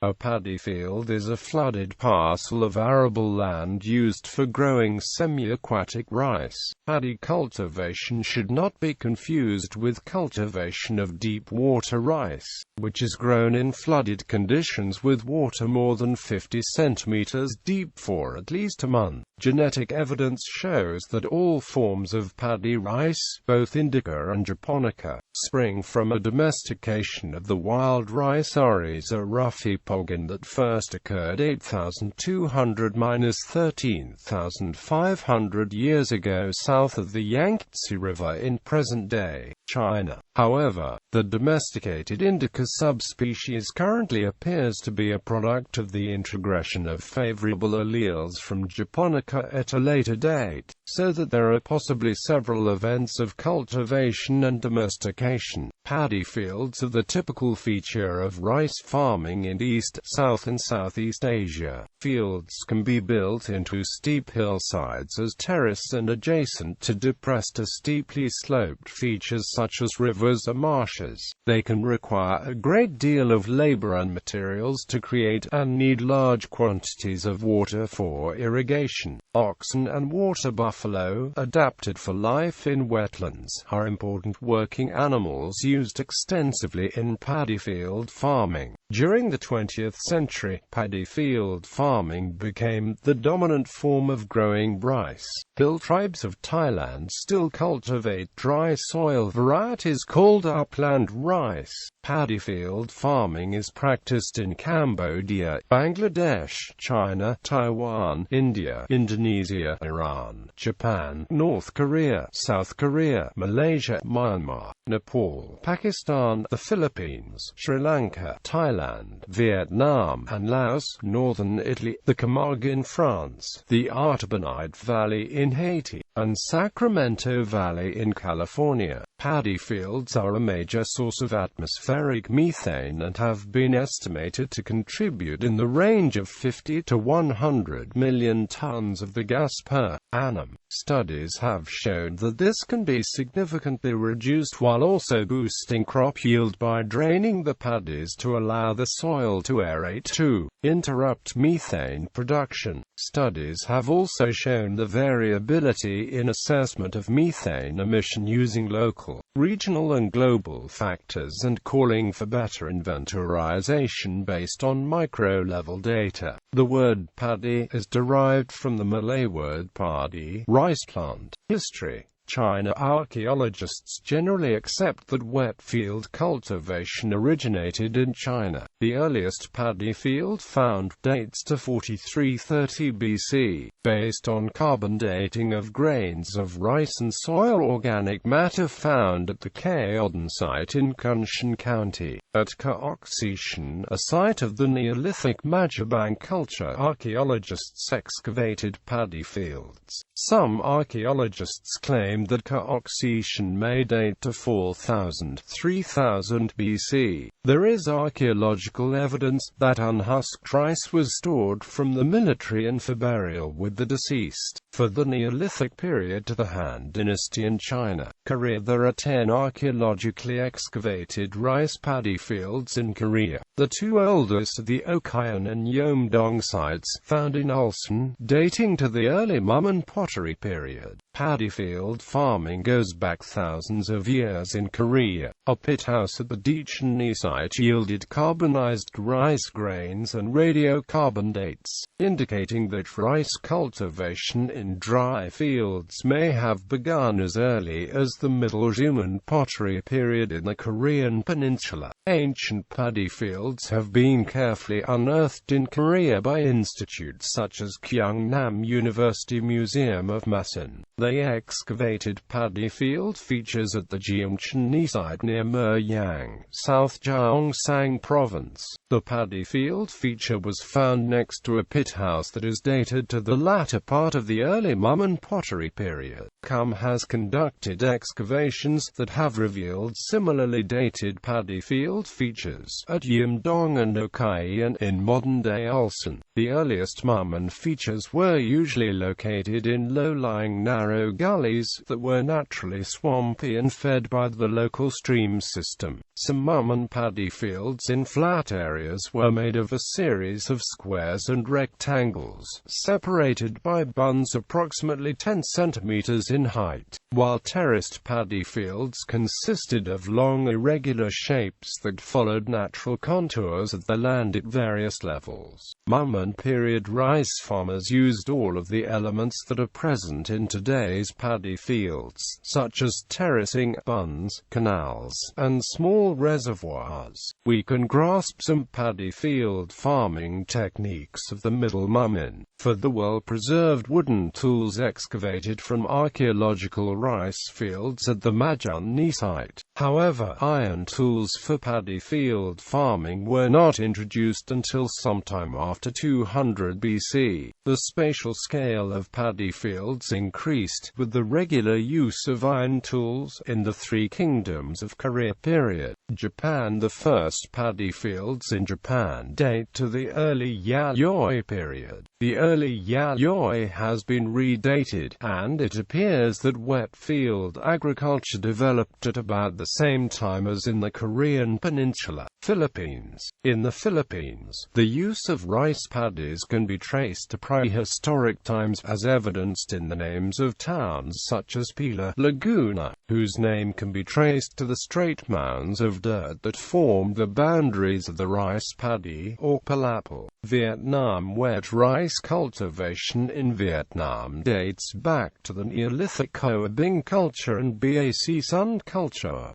A paddy field is a flooded parcel of arable land used for growing semiaquatic rice. Paddy cultivation should not be confused with cultivation of deep-water rice, which is grown in flooded conditions with water more than 50 centimeters deep for at least a month. Genetic evidence shows that all forms of paddy rice, both indica and japonica, spring from a domestication of the wild rice Oryza rufipogon that first occurred 8,200–13,500 years ago south of the Yangtze River in present-day China. However, the domesticated indica subspecies currently appears to be a product of the introgression of favorable alleles from japonica at a later date, so that there are possibly several events of cultivation and domestication. Paddy fields are the typical feature of rice farming in East, South and Southeast Asia. Fields can be built into steep hillsides as terrace and adjacent to depressed or steeply sloped features such as rivers or marshes. They can require a great deal of labor and materials to create, and need large quantities of water for irrigation. Oxen and water buffalo, adapted for life in wetlands, are important working animals used extensively in paddy field farming. During the 20th century, paddy field farming became the dominant form of growing rice. Hill tribes of Thailand still cultivate dry soil varieties called upland rice. Paddy field farming is practiced in Cambodia, Bangladesh, China, Taiwan, India, Indonesia, Iran, Japan, North Korea, South Korea, Malaysia, Myanmar, Nepal, Pakistan, the Philippines, Sri Lanka, Thailand, Vietnam, and Laos, northern Italy, the Camargue in France, the Artibonite Valley in Haiti, and Sacramento Valley in California. Paddy fields are a major source of atmospheric methane and have been estimated to contribute in the range of 50 to 100 million tons of the gas per annum. Studies have shown that this can be significantly reduced while also boosting crop yield by draining the paddies to allow the soil to aerate to interrupt methane production. Studies have also shown the variability in assessment of methane emission using local, regional and global factors and calling for better inventorization based on micro-level data. The word paddy is derived from the Malay word padi, rice plant. History. China. Archaeologists generally accept that wet field cultivation originated in China. The earliest paddy field found dates to 4330 BC, based on carbon dating of grains of rice and soil organic matter found at the Caodon site in Kunshan County. At Cultivation, a site of the Neolithic Majabang culture, archaeologists excavated paddy fields. Some archaeologists claim that Cultivation may date to 4000–3000 BC. There is archaeological evidence that unhusked rice was stored from the military and for burial with the deceased. For the Neolithic period to the Han Dynasty in China, Korea, there are 10 archaeologically excavated rice paddy fields in Korea. The two oldest are the Okayon and Yeomdong sites, found in Ulsan, dating to the early Mumun pottery period. Paddy field farming goes back thousands of years in Korea. A pit house at the Daecheon site yielded carbonized rice grains and radiocarbon dates, indicating that rice cultivation in dry fields may have begun as early as the Middle Mumun pottery period in the Korean peninsula. Ancient paddy fields have been carefully unearthed in Korea by institutes such as Kyungnam University Museum of Masan. They excavated paddy field features at the Jeongcheon site near Muryang, South Gyeongsang Province. The paddy field feature was found next to a pit house that is dated to the latter part of the early Mumun pottery period. CUM has conducted excavations that have revealed similarly dated paddy field features at Yeomdong and Okayon in modern-day Ulsan. The earliest Mumun features were usually located in low-lying narrow narrow gullies that were naturally swampy and fed by the local stream system. Some month.Paddy fields in flat areas were made of a series of squares and rectangles, separated by bunds approximately 10 centimeters in height, while terraced paddy fields consisted of long irregular shapes that followed natural contours of the land at various levels. Month-period rice farmers used all of the elements that are present in today's paddy fields, such as terracing, bunds, canals, and small reservoirs. We can grasp some paddy field farming techniques of the Middle Mumin, for the well-preserved wooden tools excavated from archaeological rice fields at the Majuni site. However, iron tools for paddy field farming were not introduced until sometime after 200 BC. The spatial scale of paddy fields increased with the regular use of iron tools in the Three Kingdoms of Korea period. Japan. The first paddy fields in Japan date to the early Yayoi period. The early Yayoi has been redated, and it appears that wet field agriculture developed at about the same time as in the Korean peninsula. Philippines. In the Philippines, the use of rice paddies can be traced to prehistoric times, as evidenced in the names of towns such as Pila, Laguna, whose name can be traced to the straight mounds of dirt that formed the boundaries of the rice paddy, or palapal. Vietnam. Wet rice cultivation in Vietnam dates back to the Neolithic Coabing culture and Bac Sun culture.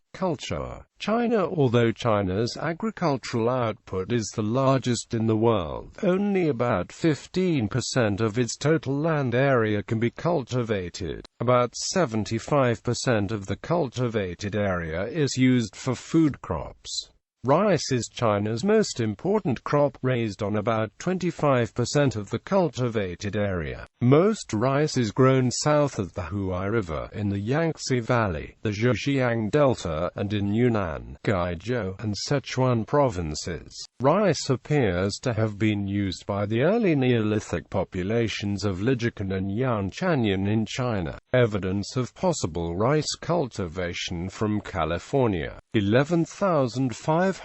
China. Although China's agricultural output is the largest in the world, only about 15% of its total land area can be cultivated. About 75% of the cultivated area is used for food crops. Rice is China's most important crop, raised on about 25% of the cultivated area. Most rice is grown south of the Huai River in the Yangtze Valley, the Zhejiang Delta, and in Yunnan, Guizhou, and Sichuan provinces. Rice appears to have been used by the early Neolithic populations of Lijiang and Yanchanyan in China. Evidence of possible rice cultivation from California, 11,500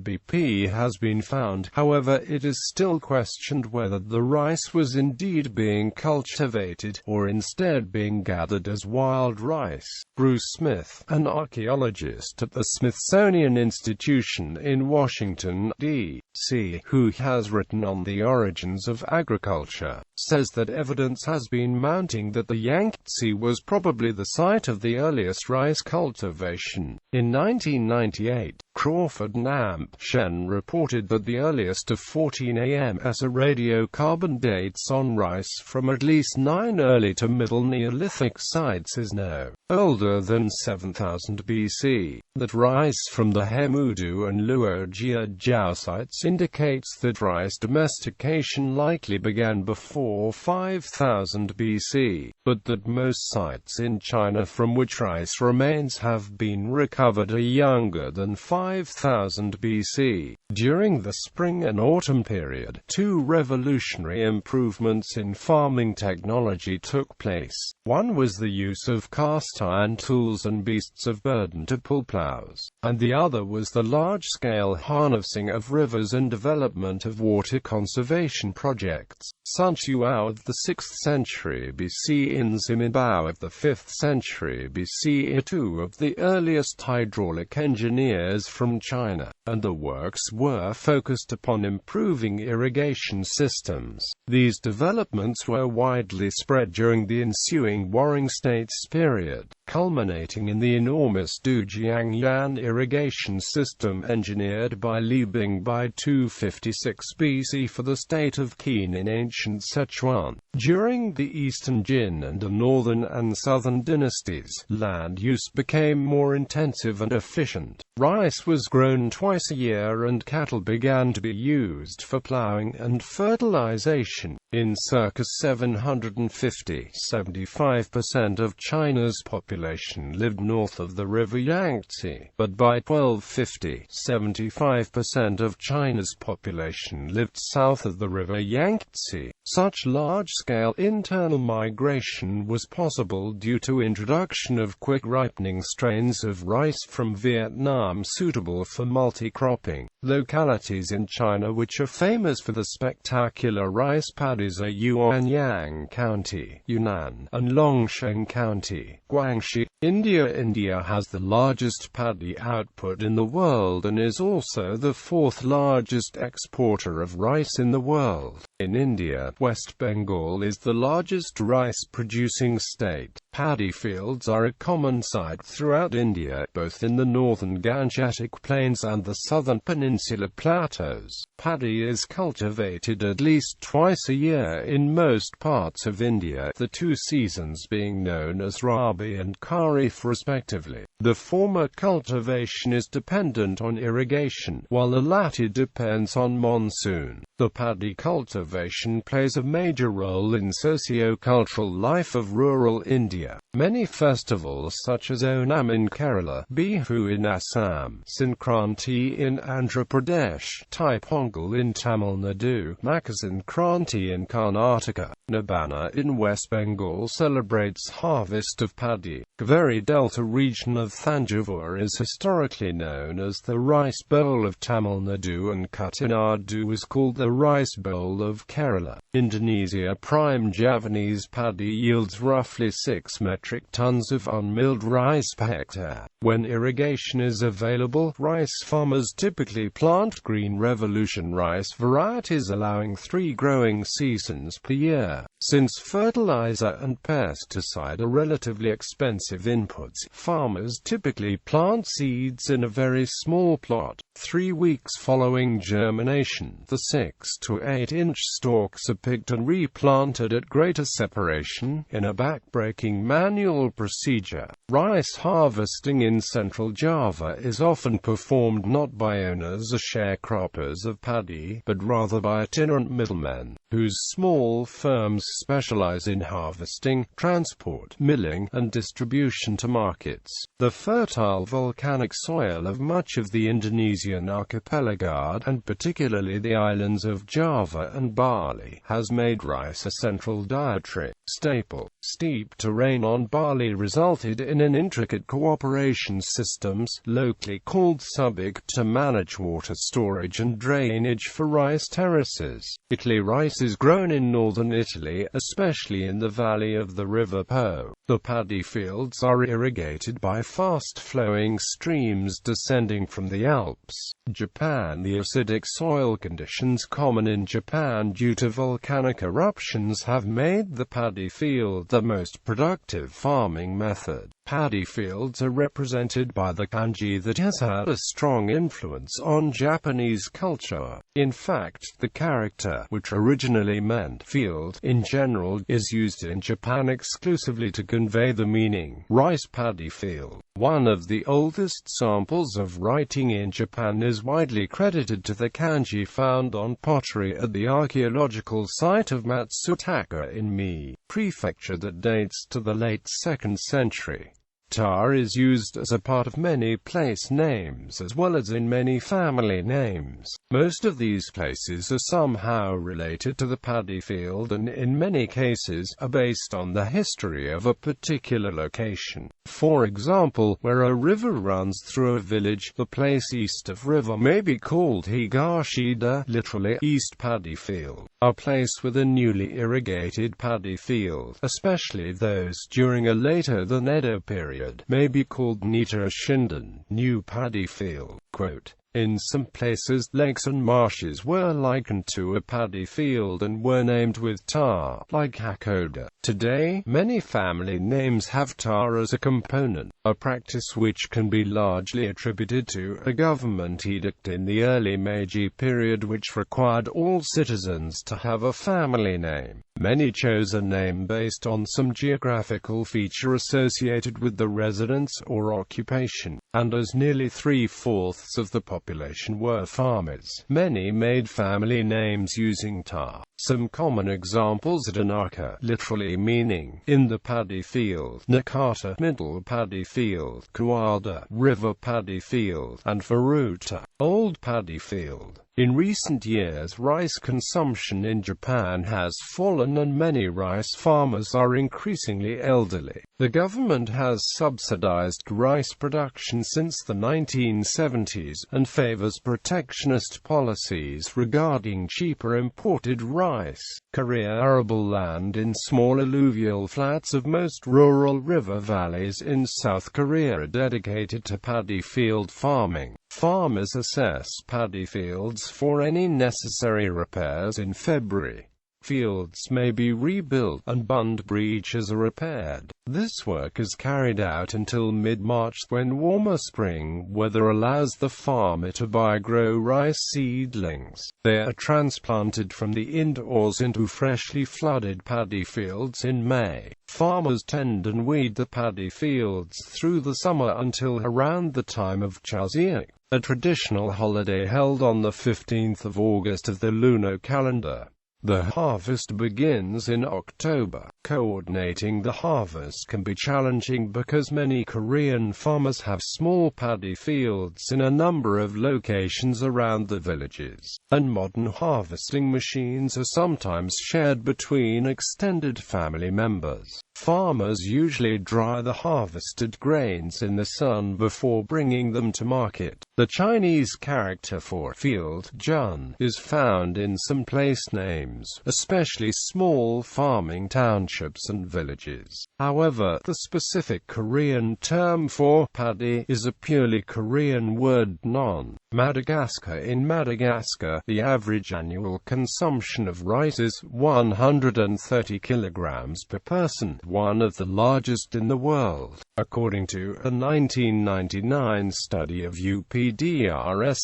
BP, has been found. However, it is still questioned whether the rice was indeed being cultivated, or instead being gathered as wild rice. Bruce Smith, an archaeologist at the Smithsonian Institution in Washington, D.C., who has written on the origins of agriculture, says that evidence has been mounting that the Yangtze was probably the site of the earliest rice cultivation. In 1998, Crawford Namp Shen reported that the earliest of 14 AMS radiocarbon dates on rice from at least 9 early to middle Neolithic sites is no older than 7000 BC. That rice from the Hemudu and Luojia Jiao sites indicates that rice domestication likely began before 5000 BC, but that most sites in China from which rice remains have been recovered are younger than 5000 BC. During the spring and autumn period, two revolutionary improvements in farming technology took place. One was the use of cast-iron tools and beasts of burden to pull plows, and the other was the large-scale harnessing of rivers and development of water conservation projects. Sun Chuao of the 6th century BC in Ziminbao of the 5th century BC are two of the earliest hydraulic engineers from China, and the works were focused upon improving irrigation systems. These developments were widely spread during the ensuing Warring States period, culminating in the enormous Dujiangyan irrigation system engineered by Li Bing by 256 BC for the state of Qin in ancient Sichuan. During the Eastern Jin and the Northern and Southern dynasties, land use became more intensive and efficient. Rice was grown twice a year and cattle began to be used for plowing and fertilization. In circa 750, 75% of China's population lived north of the river Yangtze, but by 1250, 75% of China's population lived south of the river Yangtze. Such large-scale internal migration was possible due to introduction of quick-ripening strains of rice from Vietnam suitable for multi-cropping. Localities in China which are famous for the spectacular rice paddies are Yuanyang County, Yunnan, and Longsheng County, Guangxi. India has the largest paddy output in the world and is also the fourth largest exporter of rice in the world. In India, West Bengal is the largest rice-producing state. Paddy fields are a common sight throughout India, both in the northern Gangetic plains and the southern peninsular plateaus. Paddy is cultivated at least twice a year in most parts of India, the two seasons being known as Rabi and Kharif respectively. The former cultivation is dependent on irrigation, while the latter depends on monsoon. The paddy cultivation plays a major role in socio-cultural life of rural India. Many festivals such as Onam in Kerala, Bihu in Assam, Sankranti in Andhra Pradesh, Thai Pongal in Tamil Nadu, Makar Sankranti in Karnataka, Nabana in West Bengal celebrates harvest of paddy. The very delta region of Thanjavur is historically known as the Rice Bowl of Tamil Nadu, and Kuttanadu was called the Rice Bowl of Kerala. Indonesia prime Javanese paddy yields roughly 6 metric tons of unmilled rice per hectare. When irrigation is available, rice farmers typically plant Green Revolution rice varieties allowing 3 growing seasons per year. Since fertilizer and pesticide are relatively expensive inputs, farmers typically plant seeds in a very small plot. 3 weeks following germination, the 6 to 8 inch stalks are picked and replanted at greater separation, in a backbreaking manual procedure. Rice harvesting in central Java is often performed not by owners or sharecroppers of paddy, but rather by itinerant middlemen, whose small firms specialize in harvesting, transport, milling, and distribution to markets. The fertile volcanic soil of much of the Indonesian archipelago, and particularly the islands of Java and Bali, has made rice a central dietary staple. Steep terrain on Bali resulted in an intricate cooperation systems, locally called subig, to manage water storage and drainage for rice terraces. Italy rice is grown in northern Italy, especially in the valley of the River Po. The paddy fields are irrigated by fast-flowing streams descending from the Alps. Japan. The acidic soil conditions common in Japan due to volcanic eruptions have made the paddy field the most productive farming method. Paddy fields are represented by the kanji that has had a strong influence on Japanese culture. In fact, the character, which originally meant field, in general, is used in Japan exclusively to convey the meaning rice paddy field. One of the oldest samples of writing in Japan is widely credited to the kanji found on pottery at the archaeological site of Matsutaka in Mie Prefecture that dates to the late 2nd century. Ta is used as a part of many place names as well as in many family names. Most of these places are somehow related to the paddy field and in many cases are based on the history of a particular location. For example, where a river runs through a village, the place east of river may be called Higashida, literally East Paddy Field. A place with a newly irrigated paddy field, especially those during a later than Edo period, may be called Nita Shinden, New Paddy Field. Quote, in some places, lakes and marshes were likened to a paddy field and were named with tar, like Hakoda. Today, many family names have tar as a component, a practice which can be largely attributed to a government edict in the early Meiji period which required all citizens to have a family name. Many chose a name based on some geographical feature associated with the residence or occupation, and as nearly 3/4 of the population were farmers, many made family names using ta. Some common examples are Tanaka, literally meaning in the paddy field, Nakata, middle paddy field, Kuada, river paddy field, and Furuta, old paddy field. In recent years, rice consumption in Japan has fallen and many rice farmers are increasingly elderly. The government has subsidized rice production since the 1970s and favors protectionist policies regarding cheaper imported rice. Korea arable land in small alluvial flats of most rural river valleys in South Korea are dedicated to paddy field farming. Farmers assess paddy fields for any necessary repairs in February. Fields may be rebuilt and bund breaches are repaired. This work is carried out until mid-March when warmer spring weather allows the farmer to grow rice seedlings. They are transplanted from the indoors into freshly flooded paddy fields in May. Farmers tend and weed the paddy fields through the summer until around the time of Chuseok, a traditional holiday held on the 15th of August of the lunar calendar. The harvest begins in October. Coordinating the harvest can be challenging because many Korean farmers have small paddy fields in a number of locations around the villages, and modern harvesting machines are sometimes shared between extended family members. Farmers usually dry the harvested grains in the sun before bringing them to market. The Chinese character for field, jun, is found in some place names, especially small farming townships and villages. However, the specific Korean term for paddy is a purely Korean word non. Madagascar. In Madagascar, the average annual consumption of rice is 130 kilograms per person, one of the largest in the world. According to a 1999 study of UPDRS,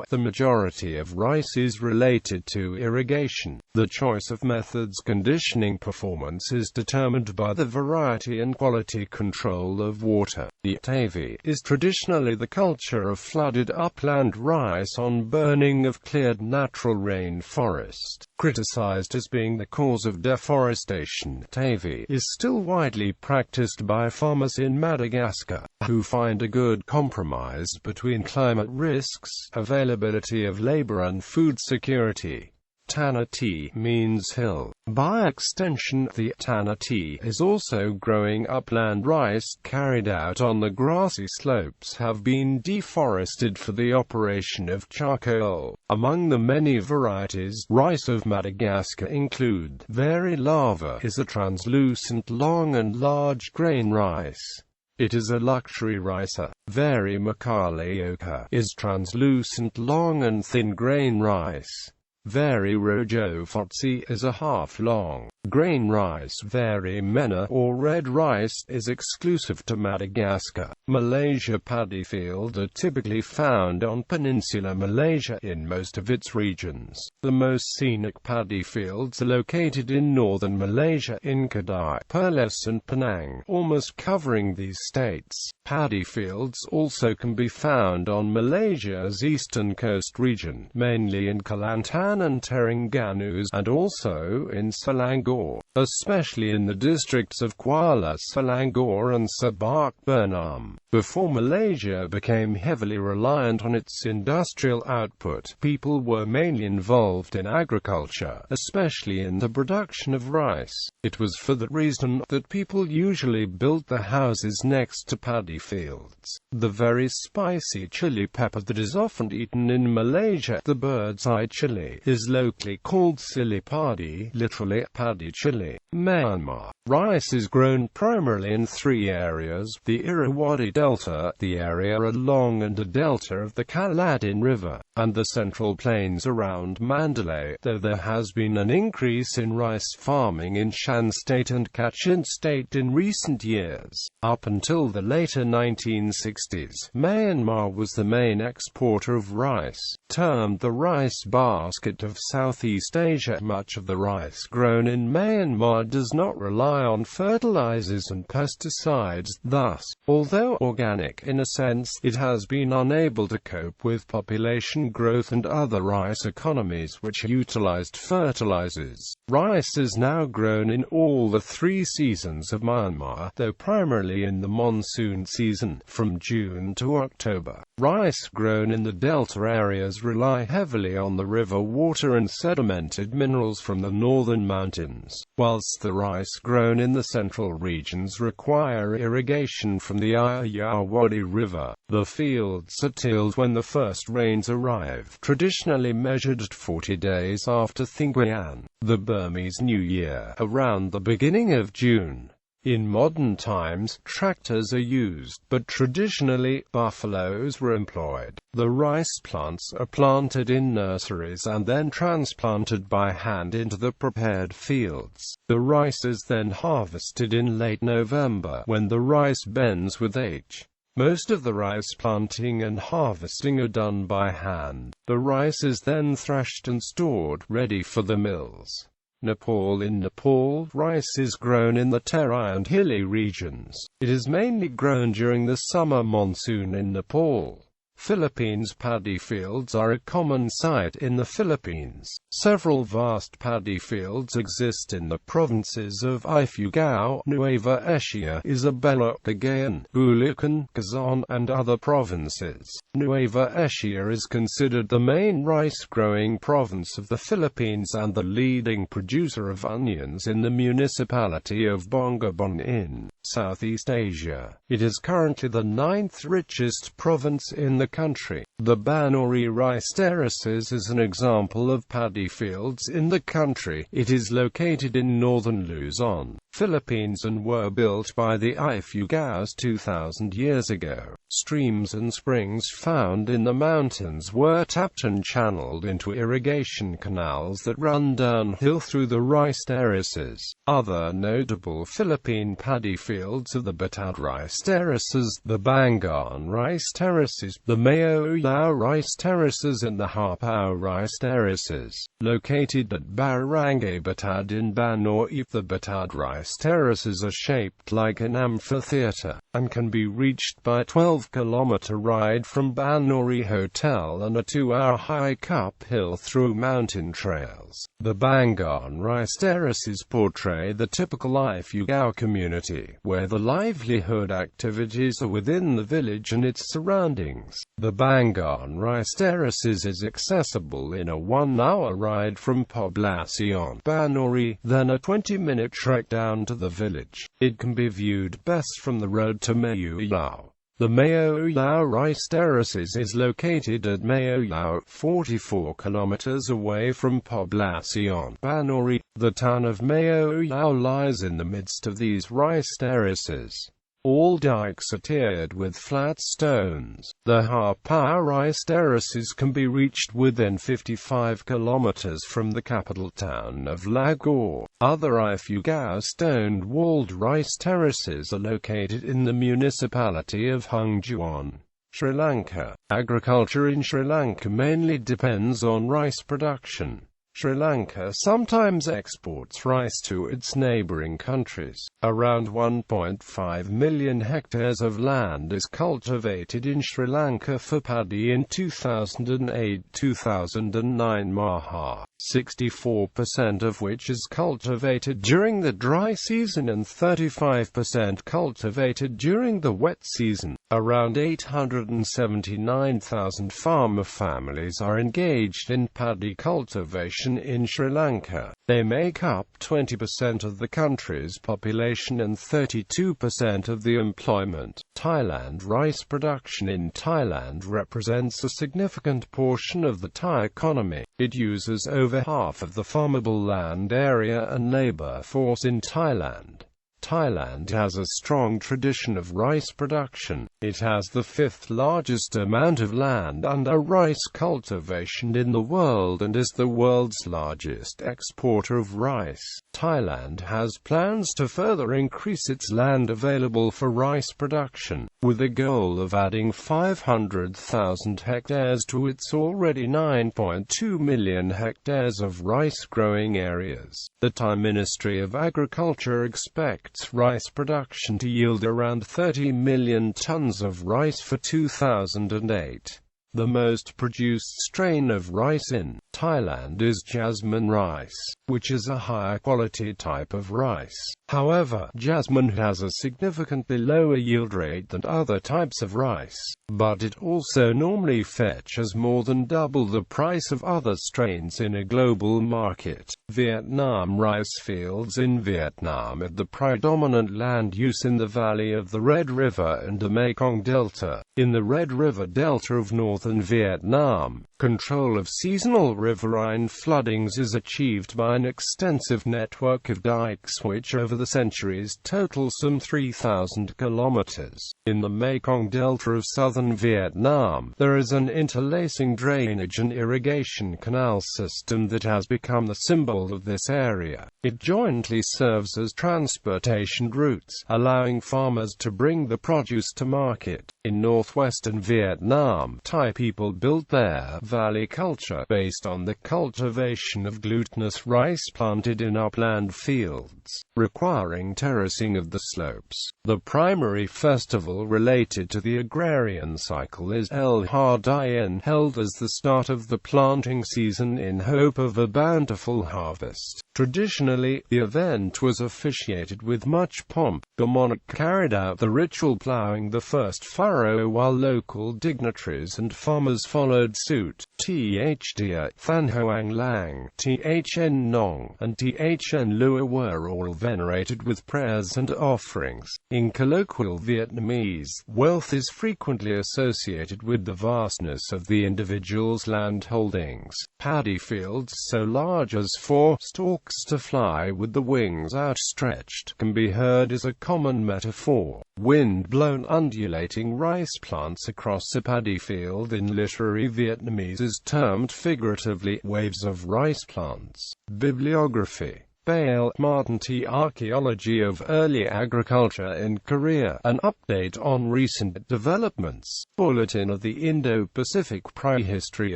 the majority of rice is related to irrigation. The choice of methods conditioning performance is determined by the variety and quality control of water. The Tavi is traditionally the culture of flooded upland rice on burning of cleared natural rain forest. Criticized as being the cause of deforestation, Tavi is still widely practiced by farmers in Madagascar, who find a good compromise between climate risks, availability of labor and food security. Tana tea means hill. By extension, the Tana tea is also growing upland rice carried out on the grassy slopes have been deforested for the operation of charcoal. Among the many varieties, rice of Madagascar include Very lava is a translucent long and large grain rice. It is a luxury rice. Very Makalioka is translucent long and thin grain rice. Very Rojofotsi is a half-long grain rice. Very Mena or red rice is exclusive to Madagascar. Malaysia paddy fields are typically found on Peninsular Malaysia in most of its regions. The most scenic paddy fields are located in northern Malaysia in Kedah, Perlis and Penang, almost covering these states. Paddy fields also can be found on Malaysia's eastern coast region, mainly in Kelantan and Terengganu, and also in Selangor, especially in the districts of Kuala Selangor and Sabak Bernam. Before Malaysia became heavily reliant on its industrial output, people were mainly involved in agriculture, especially in the production of rice. It was for that reason that people usually built their houses next to paddy fields. The very spicy chili pepper that is often eaten in Malaysia, the bird's eye chili, is locally called cili padi, literally paddy chili. Myanmar. Rice is grown primarily in three areas: the Irrawaddy Delta, the area along and a delta of the Kaladin River, and the central plains around Mandalay, though there has been an increase in rice farming in Shan State and Kachin State in recent years. Up until the later 1960s, Myanmar was the main exporter of rice. Termed the rice basket of Southeast Asia, much of the rice grown in Myanmar Myanmar does not rely on fertilizers and pesticides, thus, although organic in a sense, it has been unable to cope with population growth and other rice economies which utilized fertilizers. Rice is now grown in all the 3 seasons of Myanmar, though primarily in the monsoon season, from June to October. Rice grown in the delta areas rely heavily on the river water and sedimented minerals from the northern mountains, whilst the rice grown in the central regions require irrigation from the Irrigator River. The fields are tilled when the first rains arrive, traditionally measured at 40 days after Thingwayan, the Burmese New Year, around the beginning of June. In modern times, tractors are used, but traditionally, buffaloes were employed. The rice plants are planted in nurseries and then transplanted by hand into the prepared fields. The rice is then harvested in late November, when the rice bends with age. Most of the rice planting and harvesting are done by hand. The rice is then threshed and stored, ready for the mills. Nepal. In Nepal, rice is grown in the Terai and hilly regions. It is mainly grown during the summer monsoon in Nepal. Philippines. Paddy fields are a common sight in the Philippines. Several vast paddy fields exist in the provinces of Ifugao, Nueva Ecija, Isabela, Cagayan, Bulacan, Quezon, and other provinces. Nueva Ecija is considered the main rice-growing province of the Philippines and the leading producer of onions in the municipality of Bongabon in Southeast Asia. It is currently the 9th richest province in the country. The Banuri rice terraces is an example of paddy fields in the country. It is located in northern Luzon, Philippines, and were built by the Ifugaos 2,000 years ago. Streams and springs found in the mountains were tapped and channeled into irrigation canals that run downhill through the rice terraces. Other notable Philippine paddy fields are the Batad rice terraces, the Bangon rice terraces, the Maoyao rice terraces, and the Hapao rice terraces. Located at Barangay Batad in Banoi, the Batad rice terraces are shaped like an amphitheater, and can be reached by a 12-kilometer ride from Banuri Hotel and a 2-hour hike uphill through mountain trails. The Bangon rice terraces portray the typical Ifugao community, where the livelihood activities are within the village and its surroundings. The Bangon rice terraces is accessible in a 1-hour ride from Poblacion, Banuri, then a 20-minute trek down to the village. It can be viewed best from the road to Maoyao. The Maoyao rice terraces is located at Maoyao, 44 kilometers away from Poblacion, Banuri. The town of Maoyao lies in the midst of these rice terraces. All dikes are tiered with flat stones. The Hapao rice terraces can be reached within 55 kilometers from the capital town of Lahore. Other Ifugao stone-walled rice terraces are located in the municipality of Hungjuan, Sri Lanka. Agriculture in Sri Lanka mainly depends on rice production. Sri Lanka sometimes exports rice to its neighboring countries. Around 1.5 million hectares of land is cultivated in Sri Lanka for paddy in 2008-2009 Maha, 64% of which is cultivated during the dry season and 35% cultivated during the wet season. Around 879,000 farmer families are engaged in paddy cultivation in Sri Lanka. They make up 20% of the country's population and 32% of the employment. Thailand. Rice production in Thailand represents a significant portion of the Thai economy. It uses over half of the farmable land area and labor force in Thailand. Thailand has a strong tradition of rice production. It has the fifth largest amount of land under rice cultivation in the world and is the world's largest exporter of rice. Thailand has plans to further increase its land available for rice production, with a goal of adding 500,000 hectares to its already 9.2 million hectares of rice-growing areas. The Thai Ministry of Agriculture expects rice production to yield around 30 million tons of rice for 2008. The most produced strain of rice in Thailand is jasmine rice, which is a higher quality type of rice. However, jasmine has a significantly lower yield rate than other types of rice, but it also normally fetches more than double the price of other strains in a global market. Vietnam rice fields in Vietnam are the predominant land use in the valley of the Red River and the Mekong Delta. In the Red River Delta of northern Vietnam, control of seasonal riverine floodings is achieved by an extensive network of dikes which over the centuries total some 3,000 kilometers. In the Mekong Delta of southern Vietnam, there is an interlacing drainage and irrigation canal system that has become the symbol of this area. It jointly serves as transportation routes, allowing farmers to bring the produce to market. In northwestern Vietnam, Thai people built their valley culture based on the cultivation of glutinous rice planted in upland fields, requiring terracing of the slopes. The primary festival related to the agrarian cycle is El Ha Dien, held as the start of the planting season in hope of a bountiful harvest. Traditionally, the event was officiated with much pomp. Japonica carried out the ritual plowing the first furrow while local dignitaries and farmers followed suit. Thd Than Hoang Lang, Thn Nong, and Thn Lua were all venerated with prayers and offerings. In colloquial Vietnamese, wealth is frequently associated with the vastness of the individual's land holdings. Paddy fields so large as 4 stalks to fly with the wings outstretched can be heard as a common metaphor. Wind-blown undulating rice plants across a paddy field in literary Vietnamese is termed figuratively waves of rice plants. Bibliography. Bale, Martin T. Archaeology of Early Agriculture in Korea. An update on recent developments. Bulletin of the Indo-Pacific Prehistory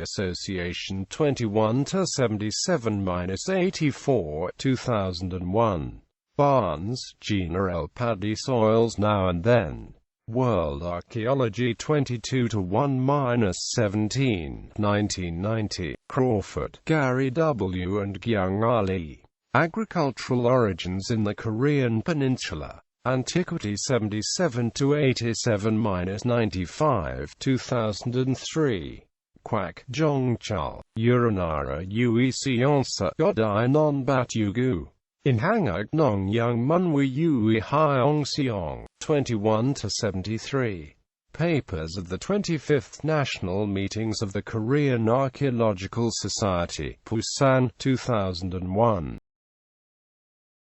Association 21-77-84, 2001. Barnes, Gina L. Paddy Soils Now and Then. World Archaeology 22-1-17, 1990. Crawford, Gary W. and Gyung Ali. Agricultural Origins in the Korean Peninsula. Antiquity 77-87-95, 2003. Quack, Zhongchal, Uranara Ui Science Godai Non Bat Yugu. In Hanguk Nong Young Munwi Ui Hyong Seong, 21-73. Papers of the 25th National Meetings of the Korean Archaeological Society, Busan, 2001.